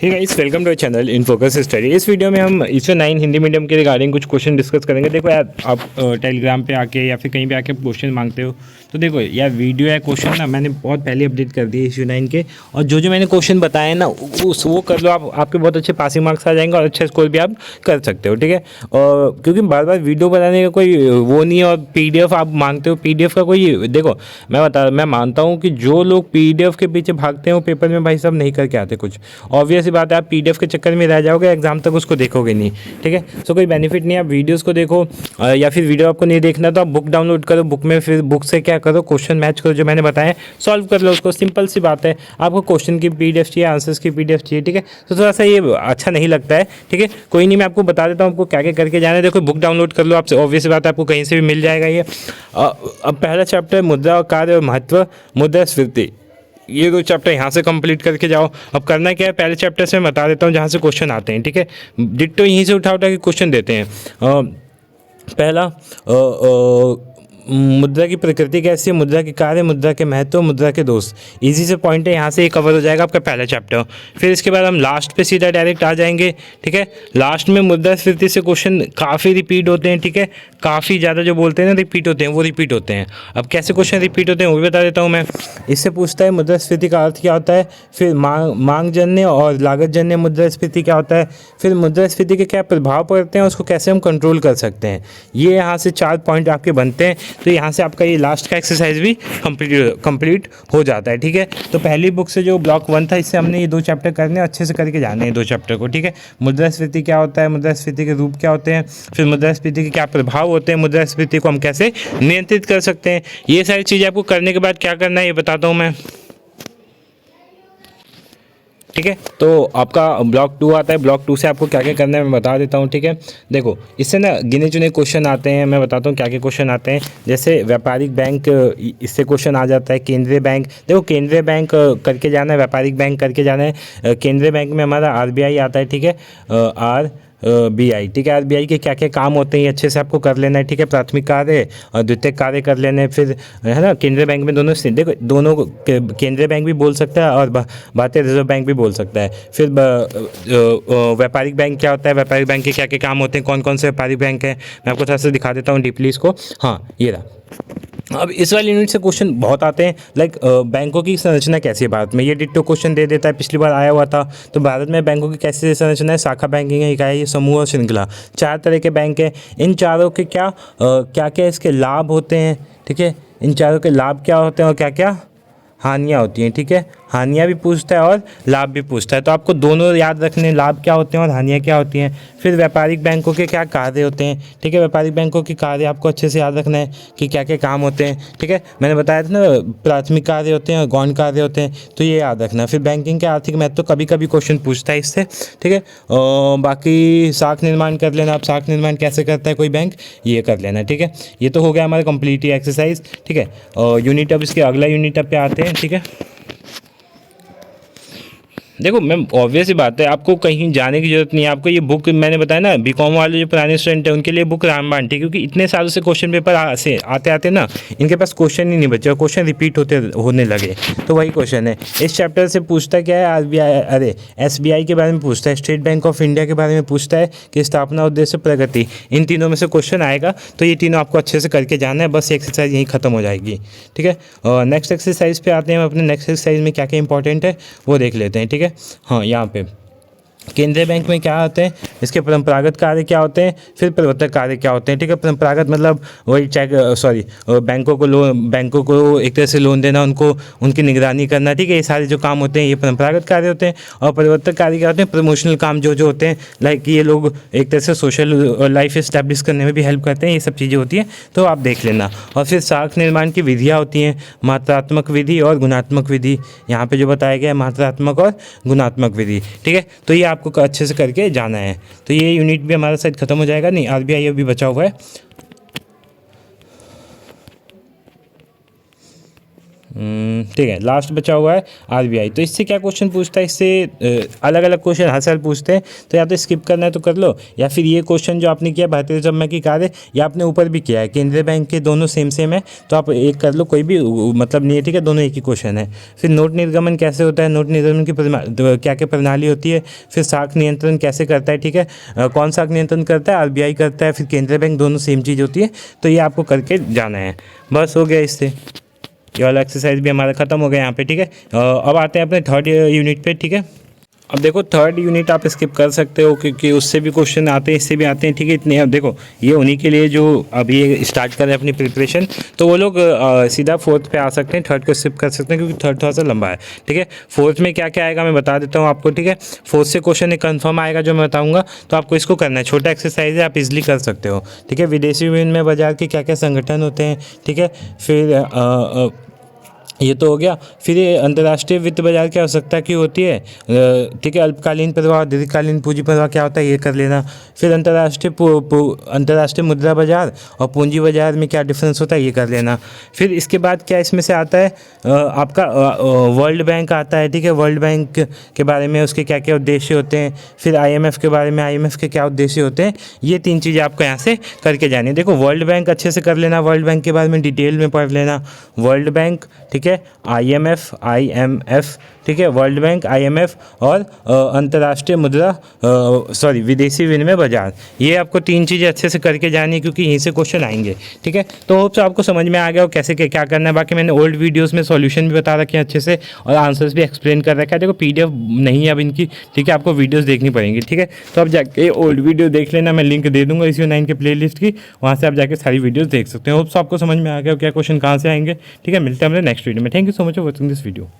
Hey guys, welcome to channel in focus study. इस video में हम ISO 9 हिंदी मीडियम के रिगार्डिंग कुछ क्वेश्चन डिस्कस करेंगे। देखो यार, आप टेलीग्राम पे आके या फिर कहीं पे आके क्वेश्चन मांगते हो, तो देखो यार वीडियो या क्वेश्चन ना मैंने बहुत पहले अपडेट कर दिए ISO 9 के, और जो मैंने क्वेश्चन बताए ना वो कर लो आप, आपके बहुत अच्छे पासिंग मार्क्स आ जाएंगे और अच्छा स्कोर भी आप कर सकते हो। ठीक है, और क्योंकि बार बार वीडियो बनाने का कोई वो नहीं है, और PDF आप मांगते हो, PDF का कोई देखो मैं मानता हूँ कि जो लोग PDF के पीछे भागते हैं वो पेपर में भाई साहब नहीं करके आते कुछ। ऑब्वियस बात है, आप PDF के चक्कर में रह जाओगे, एग्जाम तक उसको देखोगे नहीं। ठीक है, सो कोई बेनिफिट नहीं है। आप वीडियोस को देखो, या फिर वीडियो आपको नहीं देखना तो आप बुक डाउनलोड करो, बुक में फिर बुक से क्या करो, क्वेश्चन मैच करो, जो मैंने बताया सॉल्व कर लो उसको। सिंपल सी बात है, आपको क्वेश्चन की PDF चाहिए, आंसर्स की PDF चाहिए। ठीक है, तो थोड़ा सा ये अच्छा नहीं लगता है। ठीक है, कोई नहीं, मैं आपको बता देता हूँ आपको क्या क्या करके जाना है। देखो, बुक डाउनलोड कर लो, आपसे ऑब्वियस बात है आपको कहीं से भी मिल जाएगा ये। अब पहला चैप्टर मुद्रा और कार्य और महत्व, मुद्रास्फीति, ये 2 चैप्टर यहाँ से कंप्लीट करके जाओ। अब करना क्या है, पहले चैप्टर से मैं बता देता हूँ जहाँ से क्वेश्चन आते हैं। ठीक है, डिट्टो यहीं से उठा के क्वेश्चन देते हैं। पहला मुद्रा की प्रकृति कैसी है, मुद्रा के कार्य, मुद्रा के महत्व, मुद्रा के दोष। इजी से पॉइंट है, यहाँ से ये कवर हो जाएगा आपका पहला चैप्टर। फिर इसके बाद हम लास्ट पे सीधा डायरेक्ट आ जाएंगे। ठीक है, लास्ट में मुद्रास्फीति से क्वेश्चन काफ़ी रिपीट होते हैं। ठीक है, काफ़ी ज़्यादा जो बोलते हैं ना रिपीट होते हैं, वो रिपीट होते हैं। अब कैसे क्वेश्चन रिपीट होते हैं वो भी बता देता हूँ मैं। इससे पूछता है मुद्रास्फीति का अर्थ क्या होता है, फिर मांग जन्य और लागत जन्य मुद्रास्फीति क्या होता है, फिर मुद्रास्फीति के क्या प्रभाव पड़ते हैं, उसको कैसे हम कंट्रोल कर सकते हैं। ये यहाँ से 4 पॉइंट आपके बनते हैं। तो यहाँ से आपका ये लास्ट का एक्सरसाइज भी कंप्लीट हो जाता है। ठीक है, तो पहली बुक से जो ब्लॉक 1 था, इससे हमने ये 2 चैप्टर करने, अच्छे से करके जाने हैं 2 चैप्टर को। ठीक है, मुद्रास्फीति क्या होता है, मुद्रास्फीति के रूप क्या होते हैं, फिर मुद्रास्फीति के क्या प्रभाव होते हैं, मुद्रास्फीति को हम कैसे नियंत्रित कर सकते हैं, ये सारी चीज़ें आपको करने के बाद क्या करना है ये बताता हूँ मैं। ठीक है, तो आपका ब्लॉक 2 आता है। ब्लॉक 2 से आपको क्या क्या करना है मैं बता देता हूँ। ठीक है, देखो इससे ना गिने चुने क्वेश्चन आते हैं, मैं बताता हूँ क्या क्या क्वेश्चन आते हैं। जैसे व्यापारिक बैंक, इससे क्वेश्चन आ जाता है। केंद्रीय बैंक, देखो केंद्रीय बैंक करके जाना है, व्यापारिक बैंक करके जाना है। केंद्रीय बैंक में हमारा RBI आता है। ठीक है, RBI। ठीक है, RBI के क्या क्या काम होते हैं ये अच्छे से आपको कर लेना है। ठीक है, प्राथमिक कार्य और द्वितीयक कार्य कर लेने, फिर है ना। केंद्रीय बैंक में दोनों, देखो दोनों केंद्रीय बैंक भी बोल सकता है और भारतीय रिजर्व बैंक भी बोल सकता है। फिर व्यापारिक बैंक क्या होता है, व्यापारिक बैंक के क्या क्या काम होते हैं, कौन कौन से व्यापारिक बैंक हैं, मैं आपको थोड़ा सा दिखा देता हूँ डीपली इसको। हाँ, ये रहा। अब इस वाली यूनिट से क्वेश्चन बहुत आते हैं, लाइक बैंकों की संरचना कैसी है भारत में, ये डिट्टो क्वेश्चन दे देता है, पिछली बार आया हुआ था। तो भारत में बैंकों की कैसी संरचना है, शाखा बैंकिंग है, इकाई, समूह और श्रृंखला। 4 तरह के बैंक हैं। इन चारों के क्या क्या इसके लाभ होते हैं। ठीक है, इन चारों के लाभ क्या होते हैं और क्या क्या हानियाँ होती हैं। ठीक है, हानियाँ भी पूछता है और लाभ भी पूछता है, तो आपको दोनों याद रखने, लाभ क्या होते हैं और हानियाँ क्या होती हैं। फिर व्यापारिक बैंकों के क्या कार्य होते हैं। ठीक है, व्यापारिक बैंकों के कार्य आपको अच्छे से याद रखना है कि क्या क्या काम होते हैं। ठीक है, मैंने बताया था ना, प्राथमिक कार्य होते हैं और गौण कार्य होते हैं, तो ये याद रखना। फिर बैंकिंग के आर्थिक महत्व, तो कभी कभी क्वेश्चन पूछता है इससे। ठीक है, बाकी शाख निर्माण कर लेना, आप शाख निर्माण कैसे करता है कोई बैंक, ये कर लेना। ठीक है, ये तो हो गया हमारा कंप्लीट एक्सरसाइज। ठीक है, यूनिट अब इसके अगला यूनिट अब पे आते हैं। ठीक है, देखो मैम, ऑब्वियस ही बात है, आपको कहीं जाने की जरूरत नहीं है। आपको ये बुक मैंने बताया ना, BCom वाले जो पुराने स्टूडेंट हैं उनके लिए बुक रामबाण, ठीक है, क्योंकि इतने सालों से क्वेश्चन पेपर आते आते ना इनके पास क्वेश्चन ही नहीं बचे, क्वेश्चन रिपीट होने लगे। तो वही क्वेश्चन है इस चैप्टर से। पूछता क्या है, SBI के बारे में पूछता है, स्टेट बैंक ऑफ इंडिया के बारे में पूछता है कि स्थापना, उद्देश्य, प्रगति, इन तीनों में से क्वेश्चन आएगा। तो ये तीनों आपको अच्छे से करके जाना है, बस एक्सरसाइज यहीं खत्म हो जाएगी। ठीक है, और नेक्स्ट एक्सरसाइज पे आते हैं। हम अपने नेक्स्ट एक्सरसाइज में क्या क्या इंपॉर्टेंट है वो देख लेते हैं। ठीक है, हाँ, यहाँ पे केंद्रीय बैंक में क्या होते हैं, इसके परंपरागत कार्य क्या होते हैं, फिर प्रवर्तक कार्य क्या होते हैं। ठीक है, परंपरागत मतलब वही बैंकों को एक तरह से लोन देना, उनको उनकी निगरानी करना। ठीक है, ये सारे जो काम होते हैं ये परंपरागत कार्य होते हैं। और परिवर्तक कार्य क्या होते हैं, प्रमोशनल काम जो होते हैं, लाइक ये लोग एक तरह से सोशल लाइफ इस्टेब्लिश करने में भी हेल्प करते हैं, ये सब चीज़ें होती हैं, तो आप देख लेना। और फिर शाख निर्माण की विधियाँ होती हैं, मात्रात्मक विधि और गुणात्मक विधि। यहाँ पे जो बताया गया है मात्रात्मक और गुणात्मक विधि। ठीक है, तो ये आपको अच्छे से करके जाना है। तो ये यूनिट भी हमारा शायद खत्म हो जाएगा, नहीं RBI अभी बचा हुआ है। ठीक है, लास्ट बचा हुआ है आरबीआई। तो इससे क्या क्वेश्चन पूछता है, इससे अलग अलग क्वेश्चन हर साल पूछते हैं, तो या तो स्किप करना है तो कर लो, या फिर ये क्वेश्चन जो आपने किया भारतीय रिजर्व बैंक की कार्य, या आपने ऊपर भी किया है केंद्रीय बैंक के, दोनों सेम सेम है, तो आप एक कर लो, कोई भी मतलब नहीं है, ठीक है, दोनों एक ही क्वेश्चन है। फिर नोट निर्गमन कैसे होता है, नोट निर्गमन की क्या क्या प्रणाली होती है, फिर साख नियंत्रण कैसे करता है, ठीक है, कौन साख नियंत्रण करता है, आरबीआई करता है, फिर केंद्रीय बैंक, दोनों सेम चीज़ होती है, तो ये आपको करके जाना है। बस हो गया इससे, ये वाला एक्सरसाइज भी हमारा खत्म हो गया यहाँ पे, ठीक है। अब आते हैं अपने थर्ड यूनिट पे, ठीक है। अब देखो थर्ड यूनिट आप स्किप कर सकते हो क्योंकि उससे भी क्वेश्चन आते हैं, इससे भी आते हैं, ठीक है। इतने अब देखो ये उन्हीं के लिए जो अभी स्टार्ट कर रहे हैं अपनी प्रिपरेशन, तो वो लोग सीधा फोर्थ पे आ सकते हैं, थर्ड को स्किप कर सकते हैं क्योंकि थर्ड थोड़ा सा लंबा है, ठीक है। फोर्थ में क्या क्या आएगा मैं बता देता हूँ आपको, ठीक है। फोर्थ से क्वेश्चन एक कन्फर्म आएगा जो मैं बताऊँगा, तो आपको इसको करना है, छोटा एक्सरसाइज है, आप इजिली कर सकते हो, ठीक है। विदेशी विनिमय बाजार के क्या क्या संगठन होते हैं, ठीक है। फिर ये तो हो गया। फिर ये अंतर्राष्ट्रीय वित्त बाजार की आवश्यकता क्यों होती है, ठीक है। अल्पकालीन प्रवाह, दीर्घकालीन पूंजी प्रवाह क्या होता है, ये कर लेना। फिर अंतर्राष्ट्रीय मुद्रा बाजार और पूंजी बाजार में क्या डिफरेंस होता है, ये कर लेना। फिर इसके बाद क्या इसमें से आता है, आपका वर्ल्ड बैंक आता है, ठीक है। वर्ल्ड बैंक के बारे में उसके क्या क्या उद्देश्य होते हैं, फिर आईएमएफ के बारे में, आईएमएफ के क्या उद्देश्य होते हैं, ये तीन चीज़ें आपको यहाँ से करके जानी है। देखो वर्ल्ड बैंक अच्छे से कर लेना, वर्ल्ड बैंक के बारे में डिटेल में पढ़ लेना, वर्ल्ड बैंक, ठीक है, आईएमएफ, ठीक है, वर्ल्ड बैंक, आईएमएफ और अंतर्राष्ट्रीय विदेशी विनिमय बाजार, ये आपको तीन चीज़ें अच्छे से करके जानी है क्योंकि यहीं से क्वेश्चन आएंगे, ठीक है। तो होप सो आपको समझ में आ गया हो कैसे क्या करना है। बाकी मैंने ओल्ड वीडियोस में सॉल्यूशन भी बता रखे हैं अच्छे से और आंसर्स भी एक्सप्लेन कर रखा है। देखो पीडीएफ नहीं है अब इनकी, ठीक है, आपको वीडियोस देखनी पड़ेंगी, ठीक है। तो आप जाके ओल्ड वीडियो देख लेना, मैं लिंक दे दूंगा इसी 9 के प्लेलिस्ट की, वहाँ से आप जाके सारी वीडियोस देख सकते हैं। होप सो आपको समझ में आ गया हो क्या क्वेश्चन कहाँ से आएंगे, ठीक है। मिलते हैं हमारे नेक्स्ट वीडियो में। Thank you so much for watching this video.